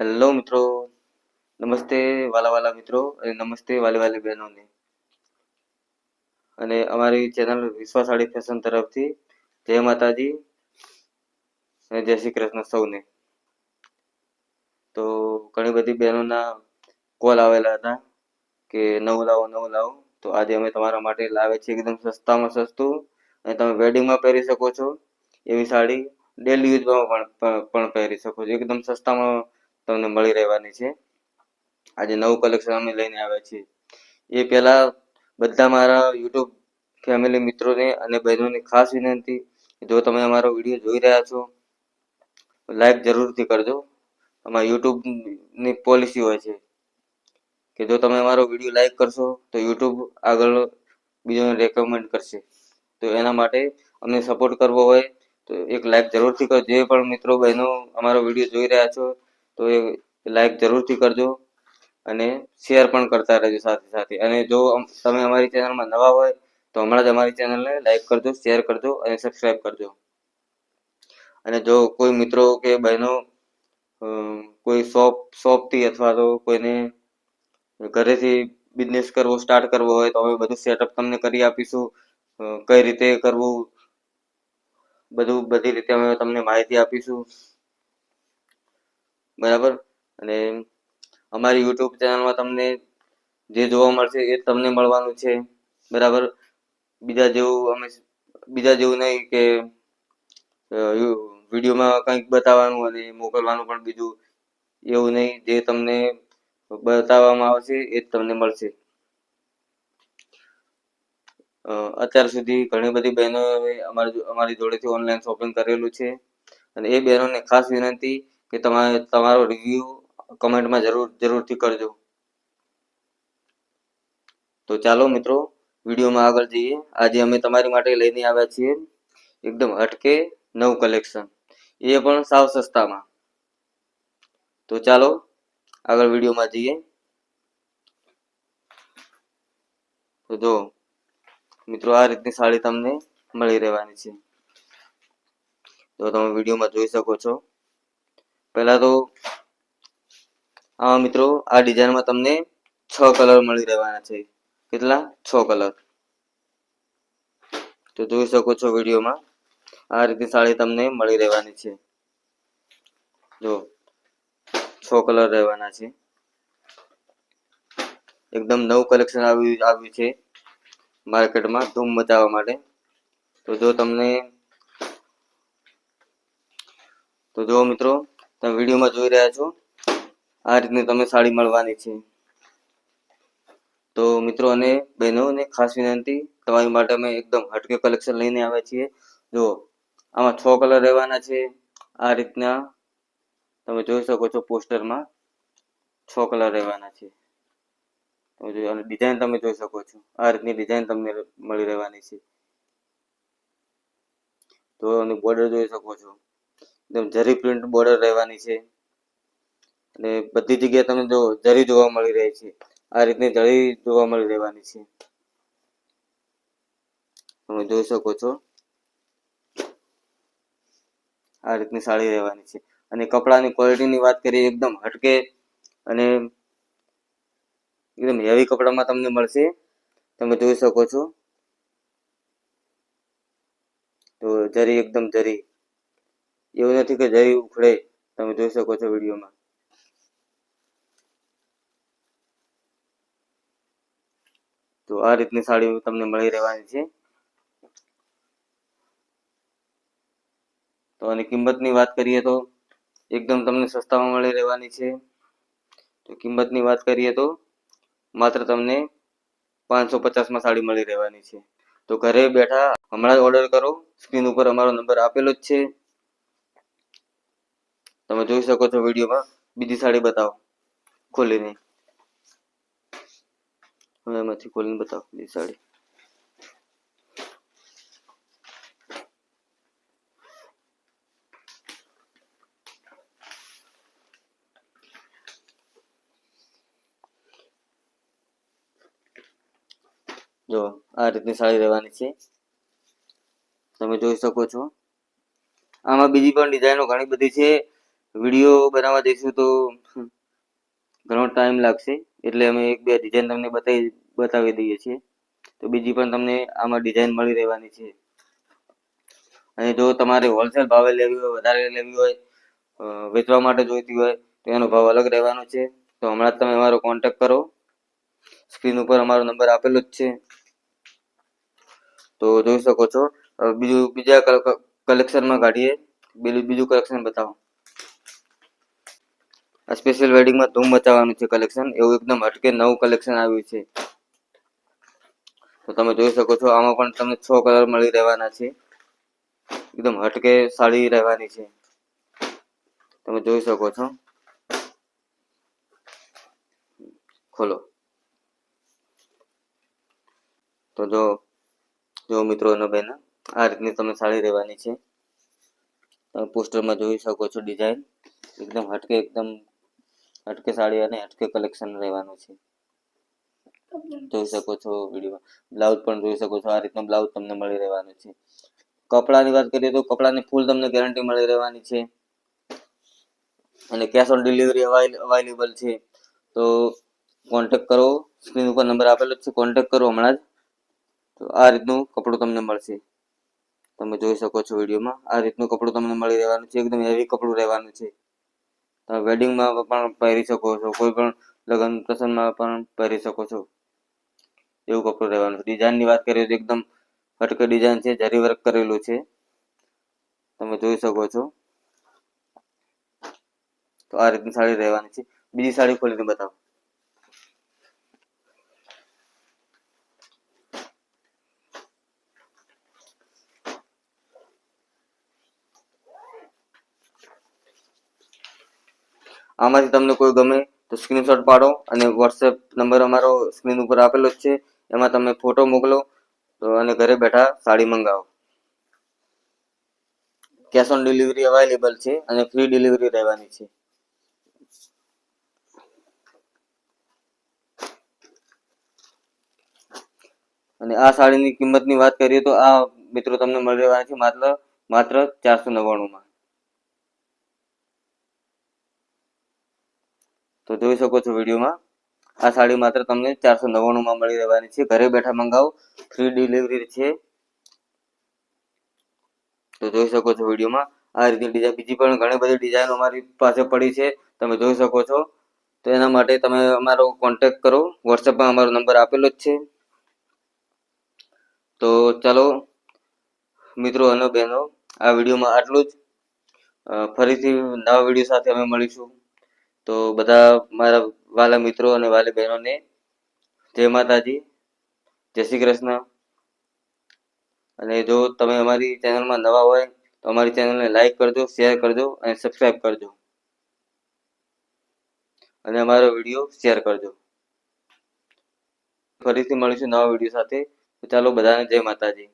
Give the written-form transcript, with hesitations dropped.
Hello મિત્રો, નમસ્તે વાલા મિત્રો અને નમસ્તે વાલી બહેનોને અને અમારી ચેનલ વિશ્વાસાળી ફેશન તરફથી જય માતાજી અને જય શ્રી કૃષ્ણ સૌને. તો ઘણી બધી બહેનોના કોલ આવેલા હતા કે નવું લાવો. તો આજે અમે તમારા માટે લાવે છે એકદમ સસ્તામાં સસ્તું અને તમે વેડિંગમાં પહેરી શકો છો એવી સાડી, ડેલી યુઝમાં પણ પહેરી શકો છો. એકદમ સસ્તામાં તમને મળી રહેવાની છે. આજે નવું કલેક્શન અમે લઈને આવ્યા છીએ. એ પહેલા બધા મારા યુટ્યુબ ફેમિલી મિત્રોને અને બહેનોને ખાસ વિનંતી, જો તમે અમારો વિડીયો જોઈ રહ્યા છો લાઈક જરૂરથી કરજો. અમારા યુટ્યુબની પોલિસી હોય છે કે જો તમે અમારો વિડીયો લાઈક કરશો તો યુટ્યુબ આગળ બીજોને રેકમેન્ડ કરશે. તો એના માટે અમને સપોર્ટ કરવો હોય તો એક લાઈક જરૂરથી કરજો. જે પણ મિત્રો બહેનો અમારો વિડીયો જોઈ રહ્યા છો તો એ લાઈક જરૂરથી કરજો અને શેર પણ કરતા રહેજો સાથે. અને જો તમે અમારી ચેનલમાં નવા હોય તો હમણાં જ અમારી ચેનલને લાઈક કરજો, શેર કરજો અને સબસ્ક્રાઈબ કરજો. અને જો કોઈ મિત્રો કે બહેનો કોઈ શોપથી અથવા તો કોઈને ઘરેથી બિઝનેસ સ્ટાર્ટ કરવો હોય તો અમે બધું સેટઅપ તમને કરી આપીશું. કઈ રીતે કરવું બધી રીતે અમે તમને માહિતી આપીશું. બરાબર. અને અમારી યુટ્યુબ ચેનલમાં તમને જે જોવા મળશે એ તમને મળવાનું છે. બરાબર. બીજા જેવું નહીં કે વિડીયોમાં કંઈક બતાવવાનું અને મોકલવાનું પણ બીજું એવું નહીં. જે તમને બતાવવામાં આવશે એ જ તમને મળશે. અત્યાર સુધી ઘણી બધી બહેનોએ અમારી જોડેથી ઓનલાઈન શોપિંગ કરેલું છે અને એ બહેનોને ખાસ વિનંતી કે તમારો રિવ્યુ કમેન્ટમાં જરૂરથી કરજો. તો ચાલો મિત્રો વિડીયોમાં આગળ જઈએ. આજે અમે તમારી માટે લઈને આવ્યા છીએ એકદમ હટકે નવું કલેક્શન, એ પણ સાવ સસ્તામાં. તો ચાલો આગળ વિડીયોમાં જઈએ. તો જો મિત્રો આ રીતની સાડી તમને મળી રહેવાની છે. તો તમે વિડીયોમાં જોઈ શકો છો. પહેલા તો મિત્રો આ ડિઝાઇનમાં તમને 6 કલર મળી રહેવાના છે. કેટલા? 6 કલર. તો જોઈ શકો છો વિડીયોમાં આ રીતની સાડી તમને મળી રહેવાની છે. જો 6 કલર રહેવાના છે. એકદમ નવું કલેક્શન આવ્યું છે માર્કેટમાં ધૂમ મચાવવા માટે. તો જો મિત્રો તમે વિડીયોમાં જોઈ રહ્યા છો આ રીતની તમને સાડી મળવાની છે. તો મિત્રો અને બહેનોને ખાસ વિનંતી, તમારી માટે અમે એકદમ હટકે કલેક્શન લઈને આવ્યા છીએ. જો આમાં 6 કલર રહેવાના છે. આ રીતના તમે જોઈ શકો છો પોસ્ટરમાં 6 કલર રહેવાના છે. અને ડિઝાઇન તમે જોઈ શકો છો. આ રીતની ડિઝાઇન તમને મળી રહેવાની છે. તો અને બોર્ડર જોઈ શકો છો. એકદમ જરી પ્રિન્ટ બોર્ડર રહેવાની છે અને બધી જગ્યાએ તમે જો જરી જોવા મળી રહી છે. આ રીતની જરી જોવા મળી રહેવાની છે. તમે જોઈ શકો છો આ રીતની સાડી રહેવાની છે. અને કપડાની ક્વોલિટીની વાત કરીએ એકદમ હટકે અને એકદમ હેવી કપડામાં તમને મળશે. તમે જોઈ શકો છો. તો જરી એકદમ જરી, એવું નથી કે જરી ઉખડે. તમે જોઈ શકો છો વિડીયોમાં. તો આ રીતની સાડી તમને મળી રહેવાની છે. તો આની કિંમતની વાત કરીએ તો એકદમ તમને સસ્તામાં મળી રહેવાની છે. તો કિંમતની વાત કરીએ તો માત્ર તમને 550માં સાડી મળી રહેવાની છે. તો ઘરે બેઠા હમણાં જ ઓર્ડર કરો. સ્ક્રીન ઉપર અમારો નંબર આપેલો જ છે. તમે જોઈ શકો છો વિડીયોમાં. બીજી સાડી બતાવો ખોલીને. એમાંથી ખોલીને બતાવો બીજી સાડી. જો આ રીતની સાડી રહેવાની છે. તમે જોઈ શકો છો. આમાં બીજી પણ ડિઝાઇનો ઘણી બધી છે. વિડીયો બનાવવા જઈશું તો ઘણો ટાઈમ લાગશે, એટલે અમે એક બે ડિઝાઇન તમને બતાવી દઈએ છીએ. તો બીજી પણ તમને આમાં ડિઝાઇન મળી રહેવાની છે. અને જો તમારે હોલસેલ ભાવે લેવી હોય, વધારે લેવી હોય, વેચવા માટે જોઈતી હોય તો એનો ભાવ અલગ રહેવાનો છે. તો હમણાં જ તમે અમારો કોન્ટેક્ટ કરો. સ્ક્રીન ઉપર અમારો નંબર આપેલો જ છે. તો જોઈ શકો છો. બીજા કલેક્શનમાં કાઢીએ. બીજું કલેક્શન બતાવો. આ સ્પેશિયલ વેડિંગમાં ધૂમ મચાવવાનું છે કલેક્શન. એવું એકદમ હટકે નવું કલેક્શન આવ્યું છે. તો તમે જોઈ શકો છો. આમાં પણ તમને 6 કલર મળી રહેવાના છે. એકદમ હટકે સાડી રહેવાની છે. તમે જોઈ શકો છો. ખોલો. તો જો મિત્રો અને બહેનો, આ રીતની તમને સાડી રહેવાની છે. તમે પોસ્ટરમાં જોઈ શકો છો ડિઝાઇન. એકદમ હટકે સાડી અને હટકે કલેક્શન રહેવાનું છે. જોઈ શકો છો વિડીયોમાં. બ્લાઉઝ પણ જોઈ શકો છો. આ રીતનો બ્લાઉઝ તમને મળી રહેવાનો છે. કપડાની વાત કરીએ તો કપડાની ફૂલ તમને ગેરંટી મળી રહેવાની છે. અને કેશ ઓન ડિલિવરી અવેલેબલ છે. તો કોન્ટેક્ટ કરો. સ્ક્રીન ઉપર નંબર આપેલો છે. કોન્ટેક્ટ કરો હમણાં જ. તો આ રીતનું કપડું તમને મળશે. તમે જોઈ શકો છો વિડીયોમાં. આ રીતનું કપડું તમને મળી રહેવાનું છે. એકદમ હેવી કપડું રહેવાનું છે. તમે વેડિંગમાં પણ પહેરી શકો છો. કોઈ પણ લગ્ન પ્રસંગમાં પણ પહેરી શકો છો. એવું કપડું રહેવાનું છે. ડિઝાઇનની વાત કરીએ તો એકદમ હટકે ડિઝાઇન છે. જરી વર્ક કરેલું છે. તમે જોઈ શકો છો. તો આ રીતની સાડી રહેવાની છે. બીજી સાડી ખોલીને બતાવો. આમાંથી તમને કોઈ ગમે તો સ્ક્રીનશોટ પાડો અને વોટ્સએપ નંબર અમારો સ્ક્રીન ઉપર આપેલો જ છે. એમાં તમે ફોટો મોકલો તો અને ઘરે બેઠા સાડી મંગાવો. કેશ ઓન ડિલિવરી અવેલેબલ છે અને ફ્રી ડિલિવરી રહેવાની છે. અને આ સાડીની કિંમતની વાત કરીએ તો આ મિત્રો તમને મળી રહેવાની છે માત્ર 499 માં. તો જોઈ શકો છો વિડીયોમાં. આ સાડી માત્ર તમને 499માં મળી રહેવાની છે. ઘરે બેઠા મંગાવો, ફ્રી ડિલિવરી છે. તો જોઈ શકો છો વિડીયોમાં. આ રીતની ડિઝાઇન બીજી પણ ઘણી બધી ડિઝાઇનો અમારી પાસે પડી છે. તમે જોઈ શકો છો. તો એના માટે તમે અમારો કોન્ટેક્ટ કરો. વોટ્સએપમાં અમારો નંબર આપેલો જ છે. તો ચાલો મિત્રો અને બહેનો, આ વિડીયોમાં આટલું જ. ફરીથી નવા વિડીયો સાથે અમે મળીશું. તો બધા મારા વાલા મિત્રો અને વાલી બહેનોને જય માતાજી, જય શ્રી કૃષ્ણ. અને જો તમે અમારી ચેનલમાં નવા હોય તો અમારી ચેનલને લાઈક કરજો, શેર કરજો અને સબસ્ક્રાઈબ કરજો. અને અમારો વિડીયો શેર કરજો. ફરીથી મળીશું નવા વિડીયો સાથે. તો ચાલો બધાને જય માતાજી.